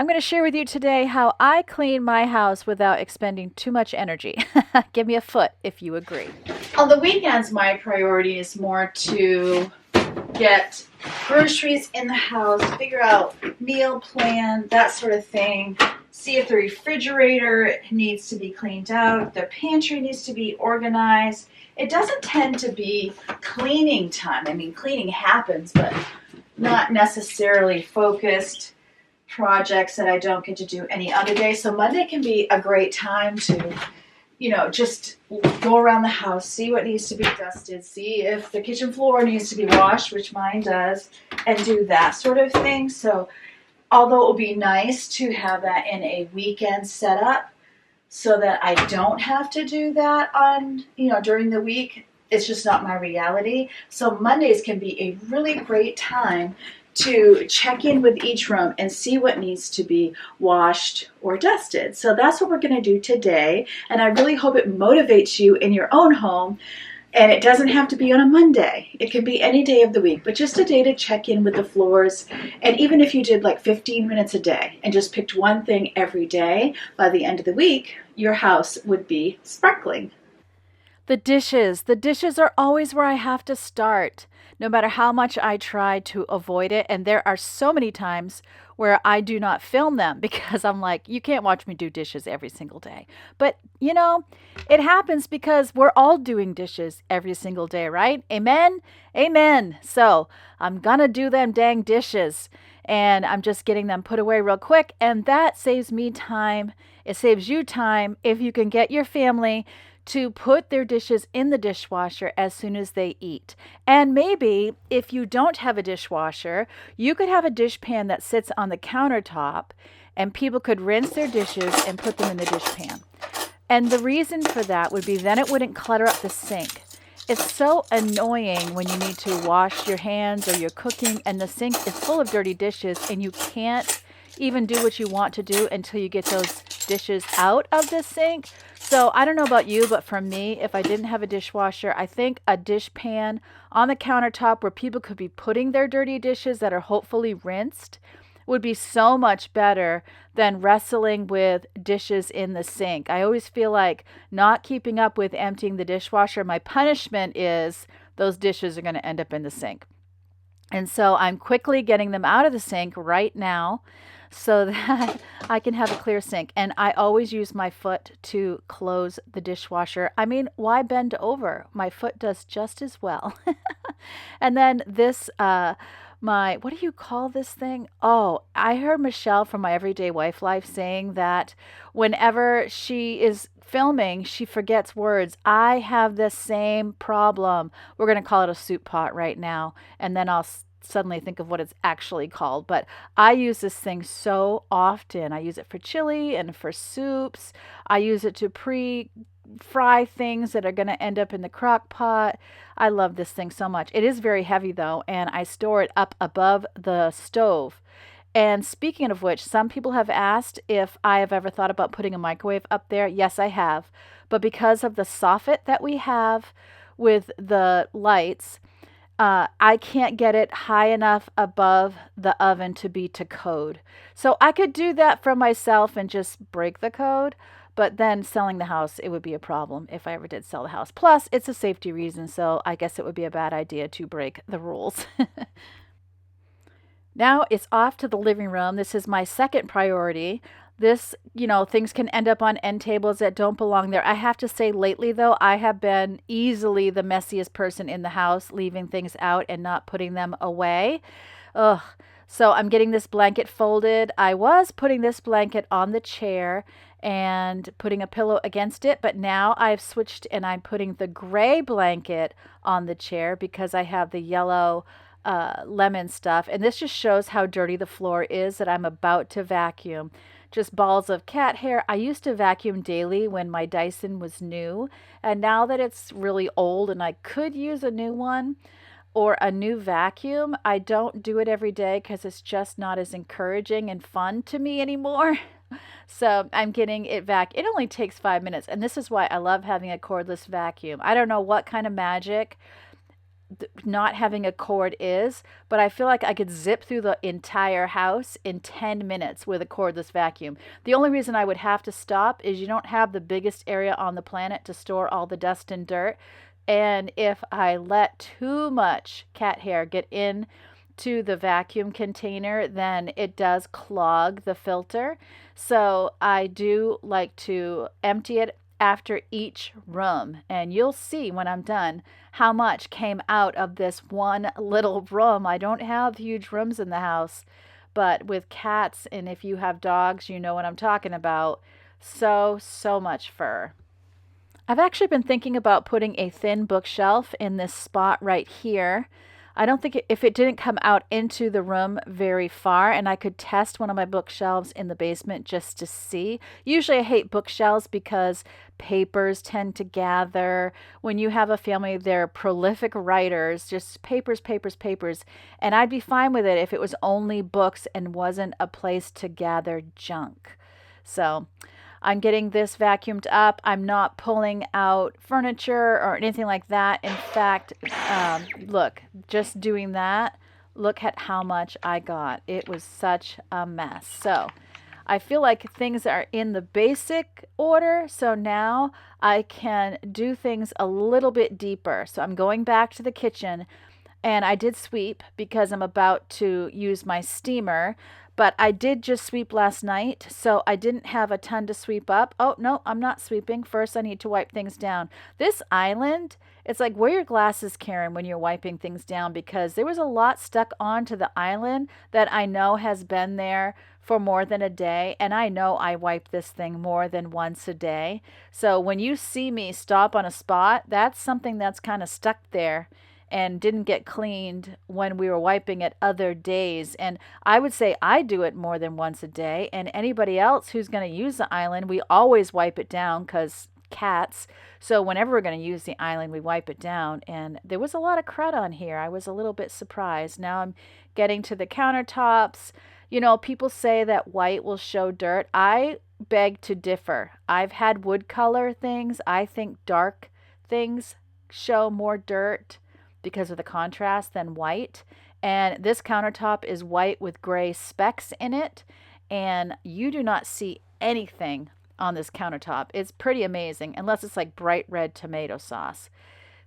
I'm going to share with you today how I clean my house without expending too much energy. Give me a foot if you agree. On the weekends, my priority is more to get groceries in the house, figure out meal plan, that sort of thing. See if the refrigerator needs to be cleaned out, the pantry needs to be organized. It doesn't tend to be cleaning time. I mean, cleaning happens, but not necessarily focused projects that I don't get to do any other day. So Monday can be a great time to just go around the house, see what needs to be dusted, see if the kitchen floor needs to be washed, which mine does, and do that sort of thing. So although it will be nice to have that in a weekend setup so that I don't have to do that during the week, it's just not my reality. So Mondays can be a really great time to check in with each room and see what needs to be washed or dusted. So that's what we're going to do today. And I really hope it motivates you in your own home. And it doesn't have to be on a Monday. It can be any day of the week, but just a day to check in with the floors. And even if you did like 15 minutes a day and just picked one thing every day, by the end of the week, your house would be sparkling. The dishes. The dishes are always where I have to start, no matter how much I try to avoid it. And there are so many times where I do not film them because I'm like, you can't watch me do dishes every single day. But, it happens because we're all doing dishes every single day, right? Amen? Amen. So I'm going to do them dang dishes. And I'm just getting them put away real quick. And that saves me time. It saves you time if you can get your family to put their dishes in the dishwasher as soon as they eat. And maybe if you don't have a dishwasher, you could have a dishpan that sits on the countertop and people could rinse their dishes and put them in the dishpan. And the reason for that would be then it wouldn't clutter up the sink. It's so annoying when you need to wash your hands or you're cooking and the sink is full of dirty dishes and you can't even do what you want to do until you get those dishes out of the sink. So I don't know about you, but for me, if I didn't have a dishwasher, I think a dishpan on the countertop where people could be putting their dirty dishes that are hopefully rinsed would be so much better than wrestling with dishes in the sink. I always feel like not keeping up with emptying the dishwasher, my punishment is those dishes are going to end up in the sink. And so I'm quickly getting them out of the sink right now so that I can have a clear sink. And I always use my foot to close the dishwasher. I mean, why bend over? My foot does just as well. And then this, what do you call this thing? Oh, I heard Michelle from my Everyday Wife Life saying that whenever she is filming, she forgets words. I have the same problem. We're going to call it a soup pot right now. And then I'll suddenly think of what it's actually called. But I use this thing so often. I use it for chili and for soups. I use it to fry things that are going to end up in the crock pot. I love this thing so much. It is very heavy though, and I store it up above the stove. And speaking of which, some people have asked if I have ever thought about putting a microwave up there. Yes, I have. But because of the soffit that we have with the lights, I can't get it high enough above the oven to be to code. So I could do that for myself and just break the code, but then selling the house, it would be a problem if I ever did sell the house. Plus, it's a safety reason, so I guess it would be a bad idea to break the rules. Now it's off to the living room. This is my second priority. This, things can end up on end tables that don't belong there. I have to say, lately, though, I have been easily the messiest person in the house, leaving things out and not putting them away. Ugh. So I'm getting this blanket folded. I was putting this blanket on the chair and putting a pillow against it, but now I've switched and I'm putting the gray blanket on the chair because I have the yellow lemon stuff. And this just shows how dirty the floor is that I'm about to vacuum. Just balls of cat hair. I used to vacuum daily when my Dyson was new, and now that it's really old and I could use a new one or a new vacuum, I don't do it every day because it's just not as encouraging and fun to me anymore. So I'm getting it back. It only takes 5 minutes, and this is why I love having a cordless vacuum. I don't know what kind of magic not having a cord is, but I feel like I could zip through the entire house in 10 minutes with a cordless vacuum. The only reason I would have to stop is you don't have the biggest area on the planet to store all the dust and dirt. And if I let too much cat hair get in to the vacuum container, then it does clog the filter. So I do like to empty it after each room, and you'll see when I'm done how much came out of this one little room. I don't have huge rooms in the house, but with cats, and if you have dogs, you know what I'm talking about. So much fur. I've actually been thinking about putting a thin bookshelf in this spot right here. I don't think if it didn't come out into the room very far, and I could test one of my bookshelves in the basement just to see. Usually I hate bookshelves because papers tend to gather. When you have a family, they're prolific writers, just papers, papers, papers. And I'd be fine with it if it was only books and wasn't a place to gather junk. So I'm getting this vacuumed up. I'm not pulling out furniture or anything like that. In fact, look, just doing that, look at how much I got. It was such a mess. So I feel like things are in the basic order. So now I can do things a little bit deeper. So I'm going back to the kitchen, and I did sweep because I'm about to use my steamer. But I did just sweep last night, so I didn't have a ton to sweep up. Oh, no, I'm not sweeping. First, I need to wipe things down. This island, it's like wear your glasses, Karen, when you're wiping things down, because there was a lot stuck onto the island that I know has been there for more than a day, and I know I wipe this thing more than once a day. So when you see me stop on a spot, that's something that's kind of stuck there and didn't get cleaned when we were wiping it other days. And I would say I do it more than once a day. And anybody else who's going to use the island, we always wipe it down because cats. So whenever we're going to use the island, we wipe it down. And there was a lot of crud on here. I was a little bit surprised. Now I'm getting to the countertops. You know, people say that white will show dirt. I beg to differ. I've had wood color things. I think dark things show more dirt because of the contrast than white. And this countertop is white with gray specks in it, and you do not see anything on this countertop. It's pretty amazing, unless it's like bright red tomato sauce.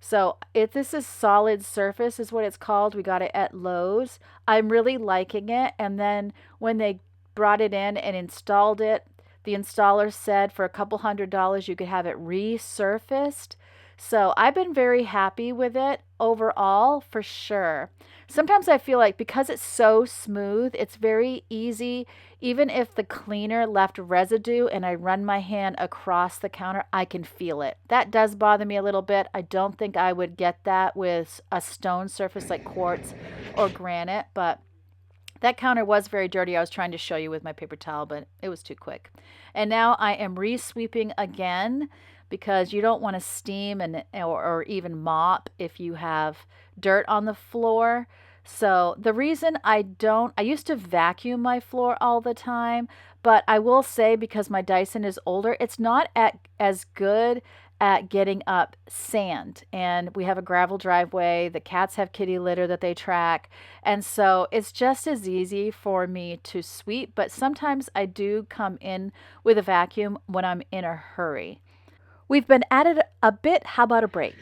So if this is solid surface is what it's called. We got it at Lowe's. I'm really liking it. And then when they brought it in and installed it, the installer said for a couple $100 you could have it resurfaced. So I've been very happy with it overall, for sure. Sometimes I feel like because it's so smooth, it's very easy. Even if the cleaner left residue and I run my hand across the counter, I can feel it. That does bother me a little bit. I don't think I would get that with a stone surface like quartz or granite, but that counter was very dirty. I was trying to show you with my paper towel, but it was too quick. And now I am re-sweeping again, because you don't want to steam or even mop if you have dirt on the floor. So the reason I used to vacuum my floor all the time, but I will say because my Dyson is older, it's not as good at getting up sand. And we have a gravel driveway. The cats have kitty litter that they track. And so it's just as easy for me to sweep, but sometimes I do come in with a vacuum when I'm in a hurry. We've been at it a bit. How about a break?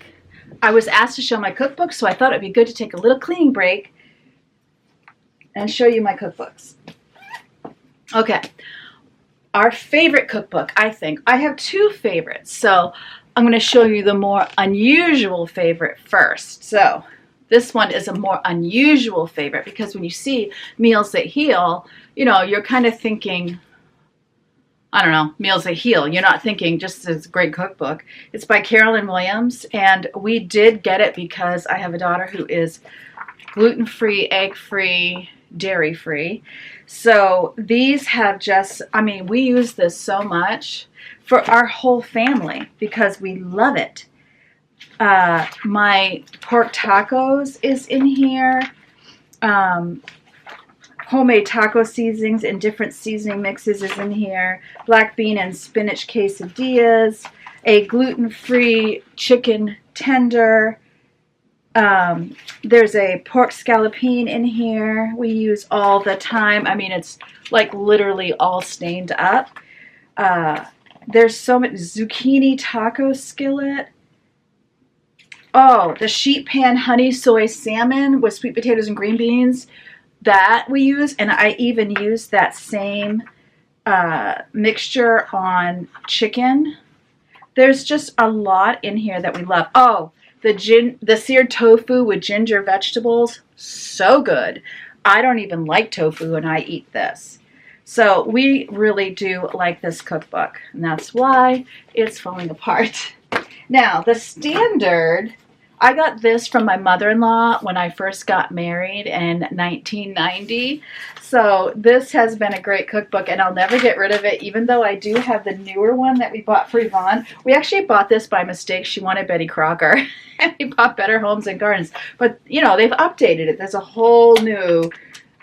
I was asked to show my cookbook, so I thought it'd be good to take a little cleaning break and show you my cookbooks. Okay. Our favorite cookbook, I think. I have two favorites, so I'm going to show you the more unusual favorite first. So this one is a more unusual favorite because when you see Meals That Heal, you know, you're kind of thinking, I don't know, Meals That Heal. You're not thinking just it's a great cookbook. It's by Carolyn Williams, and we did get it because I have a daughter who is gluten-free, egg-free, dairy-free. So these have just, I mean, we use this so much for our whole family because we love it. My pork tacos is in here. Homemade taco seasonings and different seasoning mixes is in here. Black bean and spinach quesadillas. A gluten-free chicken tender. There's a pork scallopine in here we use all the time. I mean, it's like literally all stained up. There's so much zucchini taco skillet. Oh, the sheet pan honey soy salmon with sweet potatoes and green beans that we use. And I even use that same mixture on chicken. There's just a lot in here that we love. Oh, the seared tofu with ginger vegetables, so good. I don't even like tofu and I eat this. So we really do like this cookbook, and that's why it's falling apart. Now, the standard, I got this from my mother-in-law when I first got married in 1990. So this has been a great cookbook, and I'll never get rid of it, even though I do have the newer one that we bought for Yvonne. We actually bought this by mistake. She wanted Betty Crocker, and we bought Better Homes and Gardens. But, you know, they've updated it. There's a whole new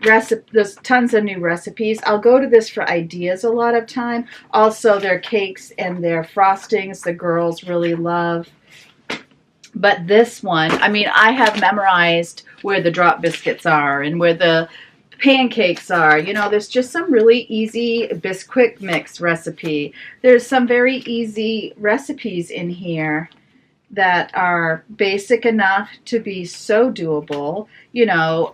recipe. There's tons of new recipes. I'll go to this for ideas a lot of time. Also, their cakes and their frostings the girls really love. But this one, I mean, I have memorized where the drop biscuits are and where the pancakes are. You know, there's just some really easy Bisquick mix recipe. There's some very easy recipes in here that are basic enough to be so doable. You know,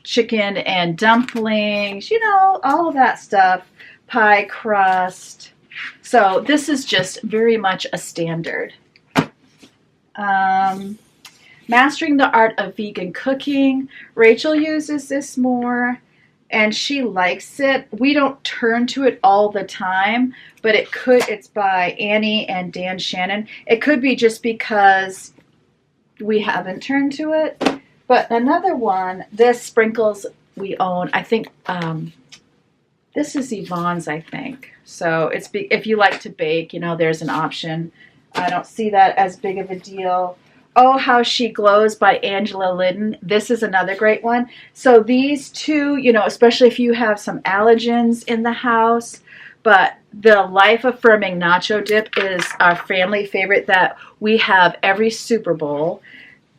chicken and dumplings, you know, all of that stuff. Pie crust. So this is just very much a standard. Mastering the Art of Vegan Cooking. Rachel uses this more and she likes it. We don't turn to it all the time, but it's by Annie and Dan Shannon. It could be just because we haven't turned to it. But another one, this Sprinkles we own. I think this is Yvonne's, I think. So if you like to bake, you know, there's an option. I don't see that as big of a deal. Oh, How She Glows by Angela Liddon. This is another great one. So these two, you know, especially if you have some allergens in the house, but the Life Affirming Nacho Dip is our family favorite that we have every Super Bowl.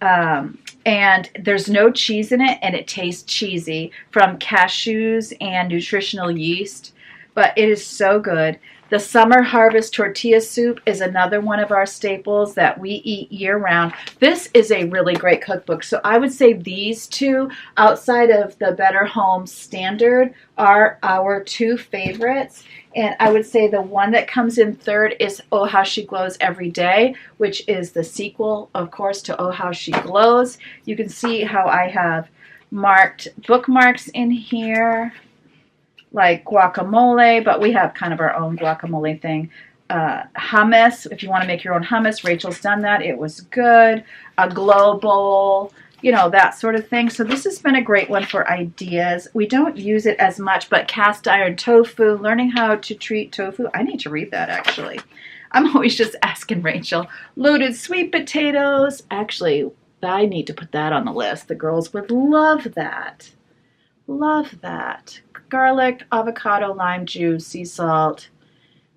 And there's no cheese in it, and it tastes cheesy from cashews and nutritional yeast, but it is so good. The Summer Harvest Tortilla Soup is another one of our staples that we eat year-round. This is a really great cookbook. So I would say these two, outside of the Better Homes Standard, are our two favorites. And I would say the one that comes in third is Oh, How She Glows Every Day, which is the sequel, of course, to Oh, How She Glows. You can see how I have marked bookmarks in here, like guacamole, but we have kind of our own guacamole thing. Hummus, if you want to make your own hummus, Rachel's done that. It was good. A glow bowl, you know, that sort of thing. So this has been a great one for ideas. We don't use it as much, but cast iron tofu, learning how to treat tofu. I need to read that, actually. I'm always just asking Rachel. Loaded sweet potatoes. Actually, I need to put that on the list. The girls would love that. Love that. Garlic, avocado, lime juice, sea salt,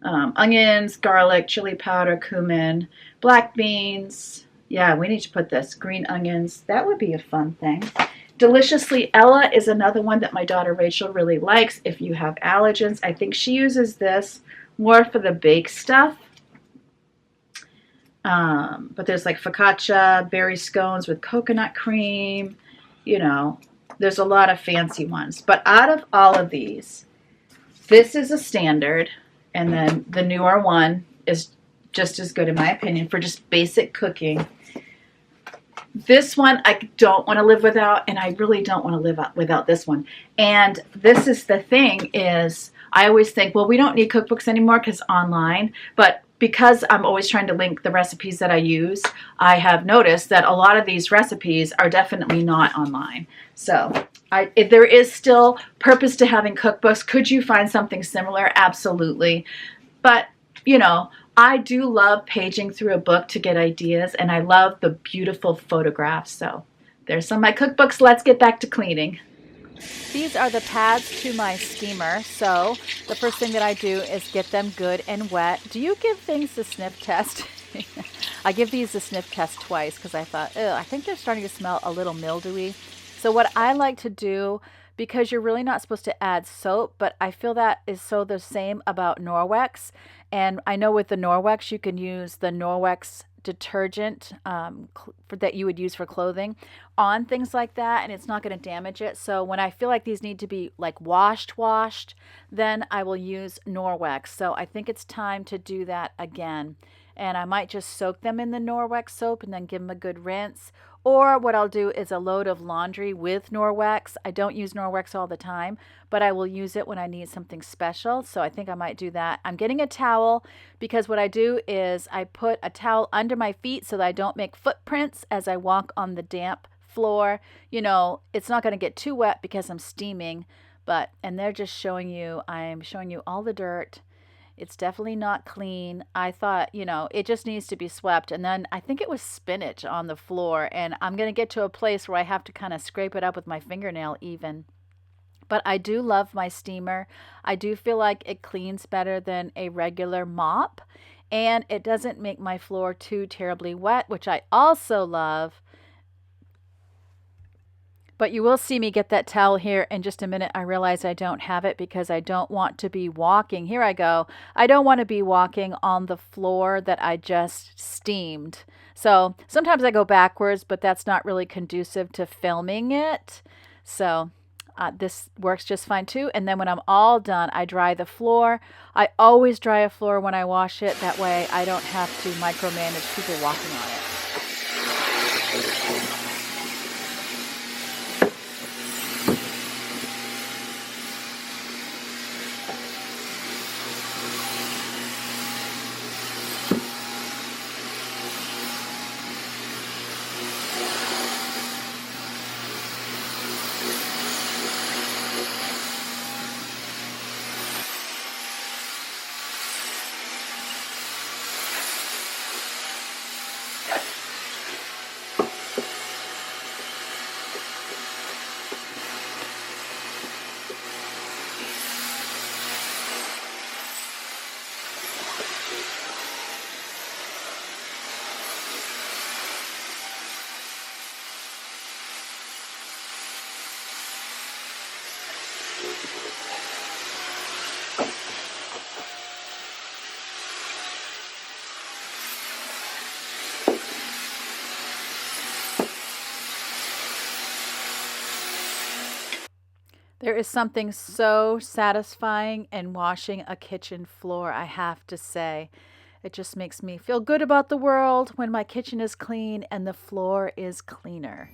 onions, garlic, chili powder, cumin, black beans. Yeah, we need to put this. Green onions. That would be a fun thing. Deliciously Ella is another one that my daughter Rachel really likes. If you have allergens, I think she uses this more for the bake stuff. But there's like focaccia, berry scones with coconut cream, you know. There's a lot of fancy ones. But out of all of these, this is a standard. And then the newer one is just as good, in my opinion, for just basic cooking. This one I don't want to live without, and I really don't want to live without this one. And this is the thing is, I always think, well, we don't need cookbooks anymore because online. But because I'm always trying to link the recipes that I use, I have noticed that a lot of these recipes are definitely not online. So if there is still purpose to having cookbooks, could you find something similar? Absolutely. But, you know, I do love paging through a book to get ideas, and I love the beautiful photographs. So there's some of my cookbooks. Let's get back to cleaning. These are the pads to my steamer. So the first thing that I do is get them good and wet. Do you give things the sniff test? I give these a sniff test twice because I thought, oh, I think they're starting to smell a little mildewy. So what I like to do, because you're really not supposed to add soap, but I feel that is so the same about Norwex. And I know with the Norwex, you can use the Norwex detergent that you would use for clothing on things like that, and it's not going to damage it. So when I feel like these need to be like washed, then I will use Norwex. So I think it's time to do that again. And I might just soak them in the Norwex soap and then give them a good rinse. Or what I'll do is a load of laundry with Norwex. I don't use Norwex all the time, but I will use it when I need something special. So I think I might do that. I'm getting a towel because what I do is I put a towel under my feet so that I don't make footprints as I walk on the damp floor. You know, it's not going to get too wet because I'm steaming, and they're just showing you, I'm showing you all the dirt. It's definitely not clean. I thought, it just needs to be swept. And then I think it was spinach on the floor. And I'm going to get to a place where I have to kind of scrape it up with my fingernail even. But I do love my steamer. I do feel like it cleans better than a regular mop. And it doesn't make my floor too terribly wet, which I also love. But you will see me get that towel here in just a minute. I realize I don't have it because I don't want to be walking. Here I go. I don't want to be walking on the floor that I just steamed. So sometimes I go backwards, but that's not really conducive to filming it. So this works just fine too. And then when I'm all done, I dry the floor. I always dry a floor when I wash it. That way I don't have to micromanage people walking on it. There is something so satisfying in washing a kitchen floor, I have to say. It just makes me feel good about the world when my kitchen is clean and the floor is cleaner.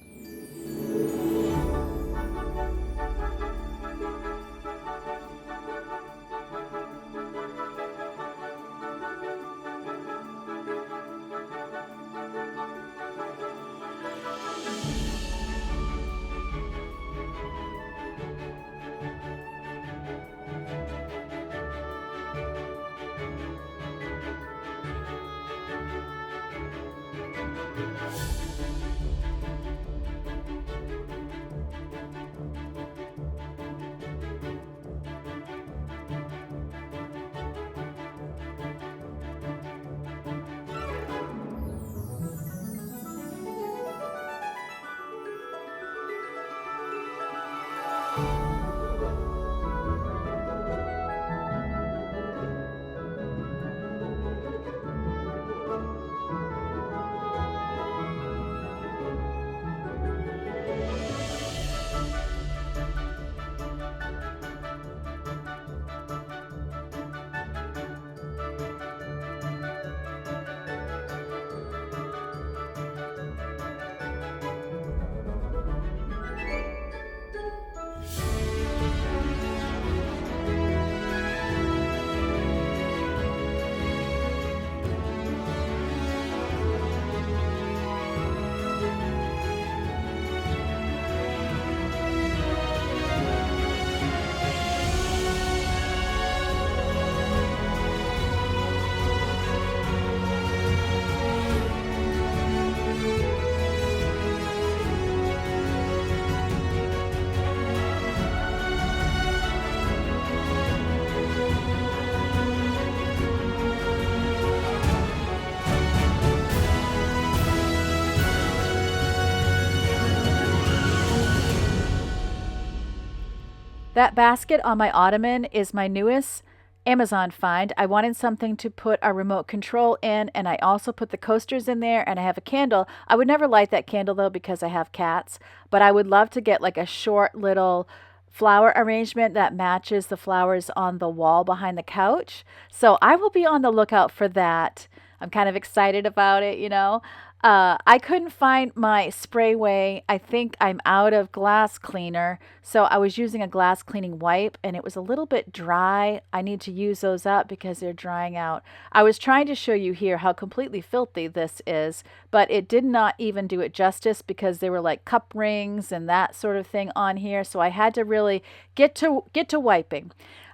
That basket on my ottoman is my newest Amazon find. I wanted something to put our remote control in, and I also put the coasters in there, and I have a candle. I would never light that candle though because I have cats, but I would love to get like a short little flower arrangement that matches the flowers on the wall behind the couch. So I will be on the lookout for that. I'm kind of excited about it, you know. I couldn't find my sprayway. I think I'm out of glass cleaner. So I was using a glass cleaning wipe and it was a little bit dry. I need to use those up because they're drying out. I was trying to show you here how completely filthy this is, but it did not even do it justice because there were like cup rings and that sort of thing on here. So I had to really get to wiping.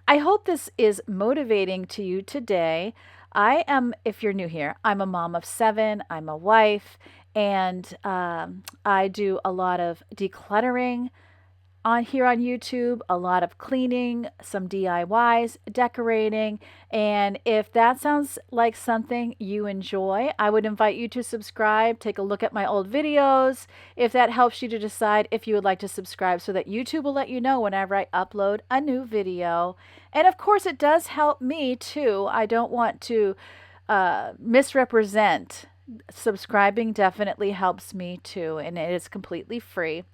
I hope this is motivating to you today. I am, if you're new here, I'm a mom of 7, I'm a wife, and I do a lot of decluttering on here on YouTube, a lot of cleaning, some DIYs, decorating, and if that sounds like something you enjoy, I would invite you to subscribe, take a look at my old videos, if that helps you to decide if you would like to subscribe so that YouTube will let you know whenever I upload a new video. And of course, it does help me too. I don't want to misrepresent. Subscribing definitely helps me too, and it is completely free.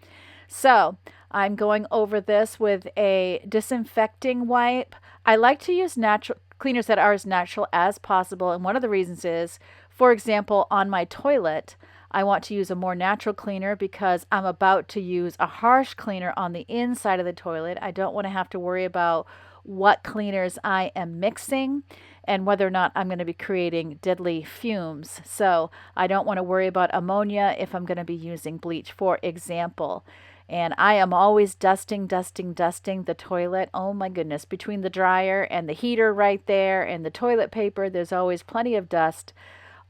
So I'm going over this with a disinfecting wipe. I like to use natural cleaners that are as natural as possible. And one of the reasons is, for example, on my toilet, I want to use a more natural cleaner because I'm about to use a harsh cleaner on the inside of the toilet. I don't want to have to worry about what cleaners I am mixing and whether or not I'm going to be creating deadly fumes. So I don't want to worry about ammonia if I'm going to be using bleach, for example. And I am always dusting the toilet. Oh my goodness, between the dryer and the heater right there and the toilet paper, there's always plenty of dust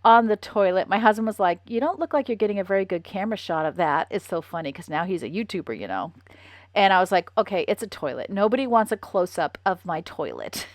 on the toilet. My husband was like, "You don't look like you're getting a very good camera shot of that." It's so funny because now he's a YouTuber, you know. And I was like, okay, it's a toilet. Nobody wants a close up of my toilet.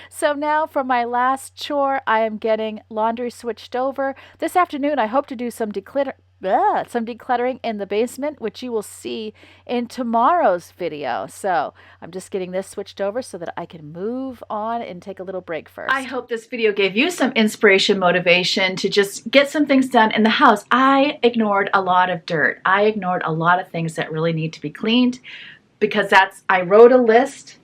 So now for my last chore, I am getting laundry switched over. This afternoon, I hope to do some decluttering in the basement, which you will see in tomorrow's video. So I'm just getting this switched over so that I can move on and take a little break first. I hope this video gave you some inspiration, motivation to just get some things done in the house. I ignored a lot of dirt. I ignored a lot of things that really need to be cleaned because I wrote a list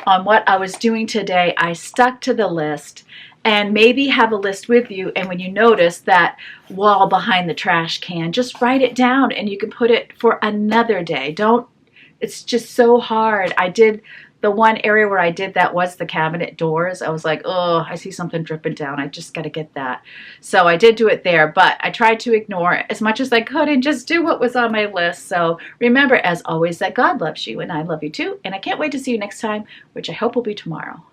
on what I was doing today. I stuck to the list. And maybe have a list with you, and when you notice that wall behind the trash can, just write it down and you can put it for another day. It's just so hard. I did the one area where I did that was the cabinet doors. I was like, oh, I see something dripping down. I just got to get that. So I did do it there, but I tried to ignore as much as I could and just do what was on my list. So remember, as always, that God loves you and I love you too. And I can't wait to see you next time, which I hope will be tomorrow.